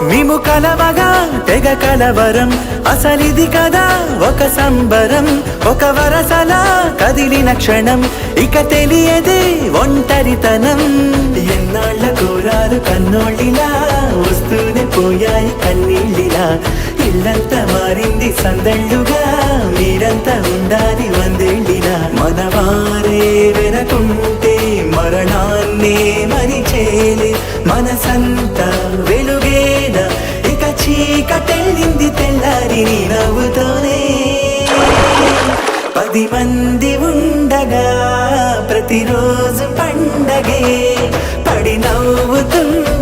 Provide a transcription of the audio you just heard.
మేము కలవగా తెగ కలవరం, అసలిది కదా ఒక సంబరం. ఒక వరసలా కదిలిన క్షణం, ఇక తెలియదే ఒంటరితనం. ఎన్నాళ్ళ కోరారు కన్నోళ్ళిలా, వస్తూనే పోయాయి కన్నీళ్ళిలా. ఇల్లంతా మారింది సందళ్ళుగా, మీరంతా ఉండాలి వందేళ్ళిలా. మనవారే వెనకుంటే మరణాన్నే మరిచేలే, మనసంతా వెలుగేనా ఇక చీకటెళ్ళింది తెల్లారి నీ నవ్వుతోనే. 10 మంది ఉండగా ప్రతిరోజు పండగే పడి నవ్వుతుంది